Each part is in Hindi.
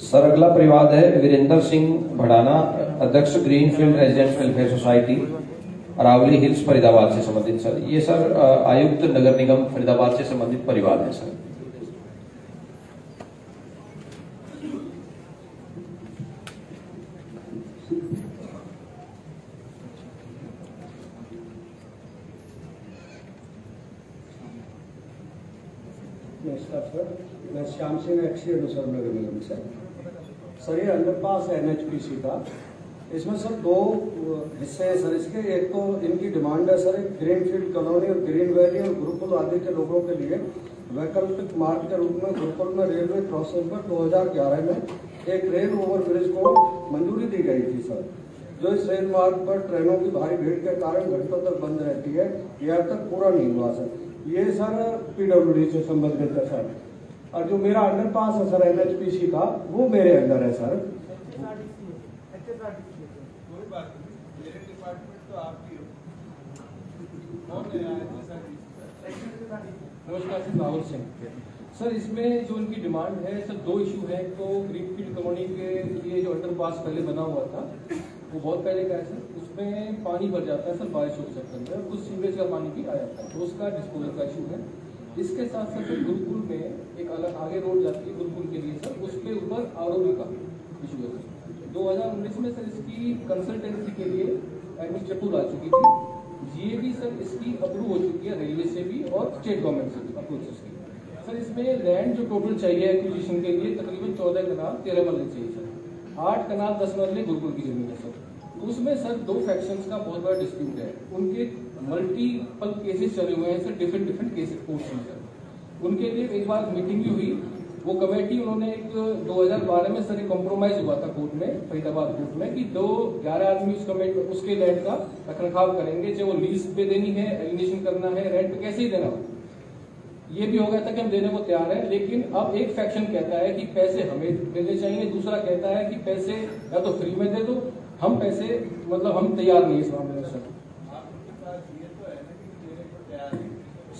सर अगला परिवाद है वीरेंद्र सिंह भड़ाना, अध्यक्ष Greenfield resident welfare society, Aravalli Hills, Faridabad से संबंधित। सर ये सर आयुक्त नगर निगम फरीदाबाद से संबंधित परिवाद है सर। मैं श्याम सिंह एक्सीडेंट सर नगर निगम से। सर ये अंडरपास है NHPC का, इसमें सर दो हिस्से हैं सर इसके। एक तो इनकी डिमांड है सर एक ग्रीनफील्ड कॉलोनी और ग्रीन वैली और गुरुकुल आदि के लोगों के लिए वैकल्पिक मार्ग के रूप में गुरुकुल में रेलवे क्रॉसिंग पर 2011 में एक रेल ओवर ब्रिज को मंजूरी दी गई थी सर, जो इस रेल मार्ग पर ट्रेनों की भारी भीड़ के कारण घंटों तक बंद रहती है। यह अब तक पूरा नहीं हुआ सर। ये सर PWD से संबंधित है सर, और जो मेरा अंडरपास है सर NHPC का वो मेरे अंदर है सर। नमस्कार सर, राहुल सिंह। सर इसमें जो इनकी डिमांड है सर दो इशू है। तो ग्रीनफील्ड कॉलोनी के लिए जो अंडरपास पहले बना हुआ था वो बहुत पहले का है सर, उसमें पानी भर जाता है सर बारिशों के चक्कर में, कुछ सीवरेज का पानी भी आ जाता है, तो उसका डिस्पोजल का इशू है। इसके साथ साथ सर गुरुकुल में एक अलग आगे रोड जाती है गुरुकुल के लिए सर, उसके ऊपर ROB का इशू है सर। 2019 में सर इसकी कंसल्टेंसी के लिए एडमिनिस्ट्रेटिव आ चुकी थी, GAB सर इसकी अप्रूव हो चुकी है रेलवे से भी और स्टेट गवर्नमेंट से भी अप्रूव इसकी। सर इसमें लैंड जो टोटल चाहिए एक्विजिशन के लिए तकरीबन 14 कनाल 13 मरले चाहिए सर, 8 कनाल 10 मरले गुरुकुल की जमीन है सर। तो उसमें सर दो फैक्शंस का बहुत बड़ा डिस्प्यूट है, उनके मल्टीपल केसेस चले हुए हैं सर, डिफरेंट केसेस कोर्ट्स में सर। उनके लिए एक बार मीटिंग भी हुई, वो कमेटी उन्होंने एक 2012 में सर एक कॉम्प्रोमाइज हुआ था कोर्ट में, फरीदाबाद कोर्ट में, कि 11 आदमी उस कमेटी उसके लैंड का रखरखाव करेंगे, चाहे वो लीज पे देनी है, एलिनेशन करना है, रेंट पे कैसे ही देना हो। ये भी हो गया था कि हम देने को तैयार है, लेकिन अब एक फैक्शन कहता है कि पैसे हमें देने चाहिए, दूसरा कहता है कि पैसे या तो फ्री में दे दो, हम पैसे मतलब हम तैयार नहीं इस मामले में सर।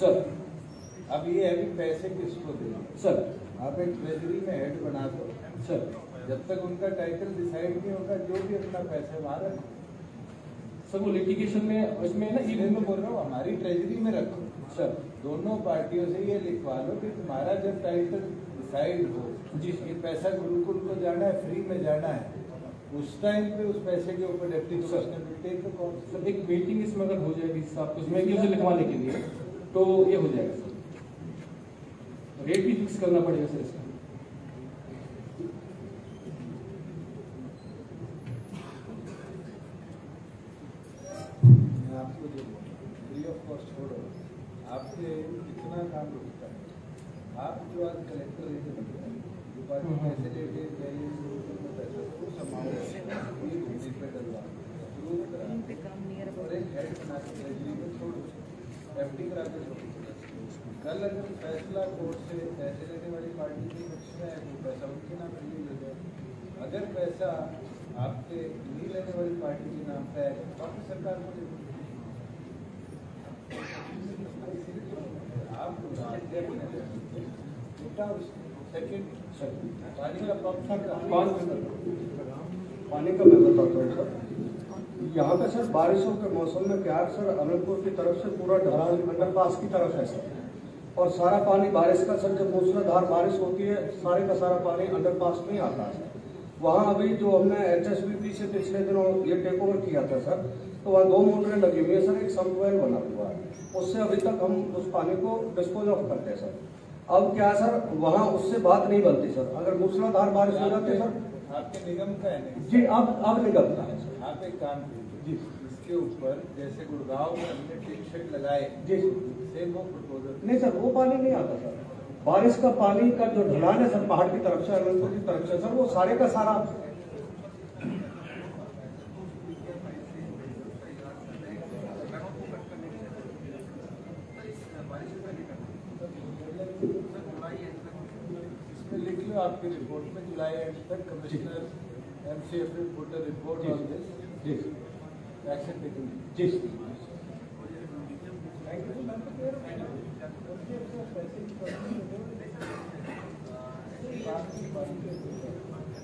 सर अब ये है कि पैसे किसको दें सर, आप एक ट्रेजरी में हेड बना दो सर, जब तक उनका टाइटल डिसाइड नहीं होगा जो भी अपना पैसे वहां रखो सर। वो लिटिगेशन में इसमें ना इसलिए मैं बोल रहा हूँ हमारी ट्रेजरी में रखो सर, दोनों पार्टियों से ये लिखवा लो कि तुम्हारा जब टाइटल डिसाइड हो जी ये पैसा गुरुकुल को जाना है, फ्री में जाना है, उस टाइम पे उस पैसे के ऊपर डेप्टी कमिश्नर तो कौन सर एक मीटिंग इसमें अगर हो जाएगी साहब उसमें कि उसे लिखवाने के लिए तो ये हो जाएगा सर, रेट भी फिक्स करना पड़ेगा सर इसका। आपको जो फ्री ऑफ कॉस्ट छोड़ो, आपके कितना काम रुकता है। आप जो आज कलेक्टर लेके बैठे हैं, जो पार्टी पैसे लेके गए पैसा वो संभाल घूमने पे डलवा शुरू करा और एक हेड बना के ट्रेजरी में छोड़ो, FD करा के छोड़ो। कल अगर फैसला कोर्ट से पैसे लेने वाली पार्टी के पक्ष में है तो पैसा उनके नाम पे नहीं लगेगा। अगर पैसा आपके नहीं लेने वाली पार्टी के नाम पे है तो आपकी सरकार को आप सेकेंड पानी का पानी का मैं बताता हूँ सर। यहाँ पे सर बारिशों के मौसम में क्या है सर, अनंतपुर की तरफ से पूरा ढलान अंडरपास की तरफ है सर, और सारा पानी बारिश का सर जब मूसलाधार बारिश होती है सारे का सारा पानी अंडरपास में आता है। वहाँ अभी जो हमने HSBP से पिछले दिनों ये टेक ओवर किया था सर, तो वहाँ 2 मोटरें लगी हुई है सर, एक सम्पवेल बना हुआ है, उससे अभी तक हम उस पानी को डिस्पोज ऑफ करते हैं सर। अब क्या सर वहाँ उससे बात नहीं बनती सर, अगर मूसलाधार बारिश हो जाती है सर आपके निगम का है नहीं जी, अब निकलता है सर। आप एक काम कीजिए इसके ऊपर जैसे गुड़गांव में हमने टिन शेड लगाए जी सेम वो प्रपोजल नहीं सर, वो पानी नहीं आता सर। बारिश का पानी का जो ढलान है सर पहाड़ की तरफ से, अनंतपुर की तरफ से सर, वो सारे का सारा इसमें लिख लो आपकी रिपोर्ट में जुलाई एंड तक commissioner MCF will put a report on this. जी Action taken. जी Thank you.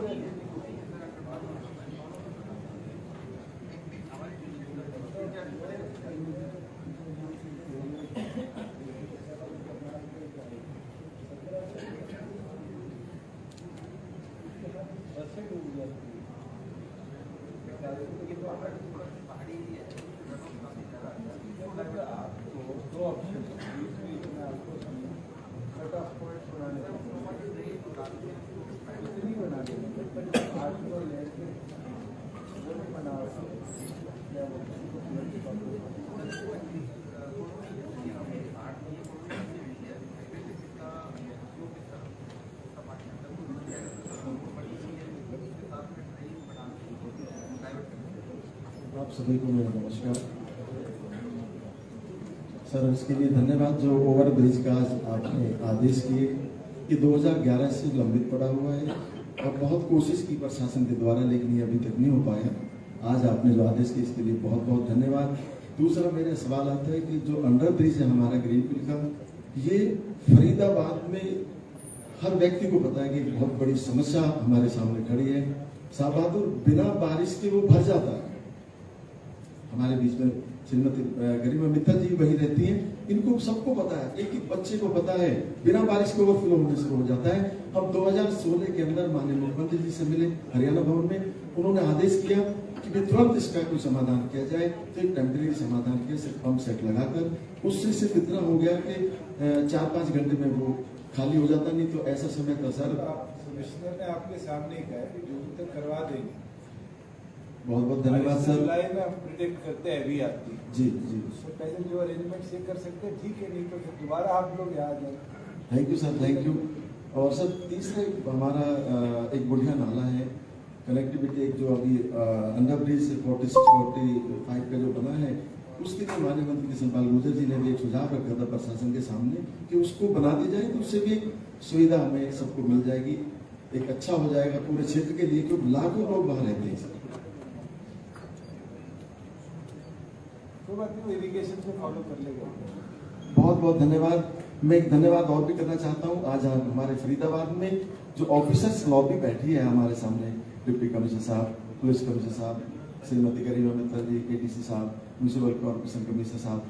दो ऑप्शन आपको कट ऑफ पॉइंट बनाने इतनी बना देंगे आठ को लेके वो बना आप सभी को मेरा नमस्कार सर। इसके लिए धन्यवाद जो ओवर ब्रिज का आज आपने आदेश किए कि 2011 से लंबित पड़ा हुआ है और बहुत कोशिश की प्रशासन के द्वारा, लेकिन ये अभी तक नहीं हो पाया। आज आपने जो आदेश किए इसके लिए बहुत बहुत धन्यवाद। दूसरा मेरा सवाल आता है कि जो अंडर ब्रिज है हमारा ग्रीनफील्ड का, ये फरीदाबाद में हर व्यक्ति को पता है कि बहुत बड़ी समस्या हमारे सामने खड़ी है। साहब बहादुर, बिना बारिश के वो भर जाता है। हमारे बीच में श्रीमती गरिमा मित्तल जी वही रहती हैं, इनको सबको पता है, एक एक बच्चे को पता है, बिना बारिश के ओवरफ्लो होने से हो जाता है। हम 2016 के अंदर माननीय मुख्यमंत्री जी से मिले हरियाणा भवन में, उन्होंने आदेश किया कि तुरंत इसका कोई समाधान किया जाए। तो एक टेम्परेरी समाधान किया, सिर्फ पंप सेट लगाकर, उससे सिर्फ इतना हो गया कि 4-5 घंटे में वो खाली हो जाता। नहीं तो ऐसा समय था सर। कमिश्नर ने आपके सामने कहा कि जो तक करवा देंगे। बहुत बहुत धन्यवाद सर। जुलाई में हम प्रिडिक्ट करते हैं अभी आती जी जी, उससे पहले जो अरेंजमेंट ये कर सकते हैं ठीक है, नहीं तो फिर दोबारा आप लोग यहाँ आ जाए। Thank you sir, thank you. और सर तीसरे हमारा एक बुढ़िया नाला है, कनेक्टिविटी एक जो अभी अंडर ब्रिज 46-45 का जो बना है, उसके लिए माननीय मंत्री कृष्णपाल गुर्जर जी ने भी एक सुझाव रखा था प्रशासन के सामने कि उसको बना दी जाए, तो उससे भी एक सुविधा हमें सबको मिल जाएगी, एक अच्छा हो जाएगा पूरे क्षेत्र के लिए, क्योंकि लाखों लोग वहाँ रहते हैं सर। तो बात नहीं, इरिगेशन से फॉलो कर लेगा। बहुत बहुत धन्यवाद। मैं एक धन्यवाद और भी करना चाहता हूँ। आज हमारे फरीदाबाद में जो ऑफिसर्स लॉबी बैठी है हमारे सामने, डिप्टी कमिश्नर साहब, पुलिस कमिश्नर साहब, श्रीमती गरिमा मित्तल जी, केटीसी साहब, म्यूनिसिपल कॉर्पोरेशन कमिश्नर साहब,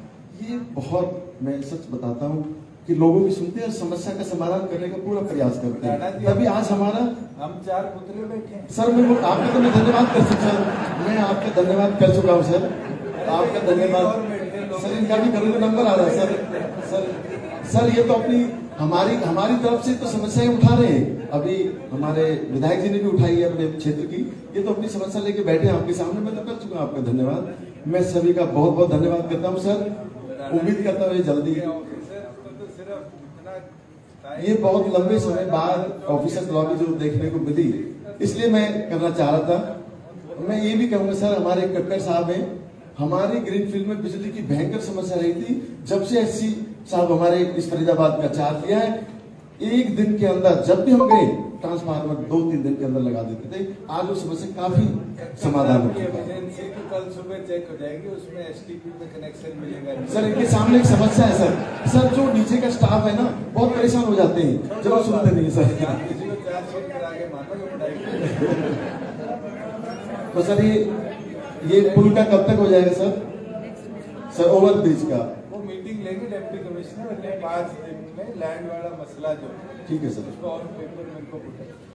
ये बहुत, मैं सच बताता हूँ कि लोगों की सुनते हैं और समस्या का समाधान करने का पूरा प्रयास करते हैं। तभी आज हमारा हम 4 पुतले बैठे हैं सर। मैं आपका तो मैं धन्यवाद कर चुका सर, मैं आपका धन्यवाद कर चुका हूँ सर, आपका धन्यवाद सर। इनका भी करूँगा, नंबर आ रहा है सर। ये तो अपनी हमारी तरफ से तो समस्याएं उठा रहे हैं। अभी हमारे विधायक जी ने भी उठाई है अपने क्षेत्र की, ये तो अपनी समस्या लेके बैठे हैं आपके सामने। मैं तो कर चुका हूँ, आपका धन्यवाद। मैं सभी का बहुत बहुत धन्यवाद करता हूँ सर। उम्मीद करता हूँ जल्दी, ये बहुत लंबे समय बाद ऑफिसर्स लॉबी जो देखने को मिली, इसलिए मैं करना चाह रहा था। मैं ये भी कहूंगा सर, हमारे कटकर साहब हैं, हमारे ग्रीनफील्ड में बिजली की भयंकर समस्या रही थी। जब से एससी साहब हमारे इस फरीदाबाद का चार्ज लिया है, एक दिन के अंदर जब भी हम गए ट्रांसफार्मर 2-3 दिन के अंदर लगा देते थे। आज वो समस्या काफी समाधान हो चुका है। कल सुबह चेक हो जाएगी, उसमें एसटीपी में कनेक्शन मिलेगा। सर इनके सामने एक समस्या है सर, जो नीचे का स्टाफ है ना बहुत परेशान हो जाते हैं जब सुनते नहीं सर। किसी को 4 शीट करा के तो सर ये पुल का कब तक हो जाएगा सर? सर ओवर ब्रिज का वो मीटिंग लेंगे डिप्टी कमिश्नर, 5 दिन में लैंड वाला मसला जो, ठीक है सर, उसको और पेपर में इनको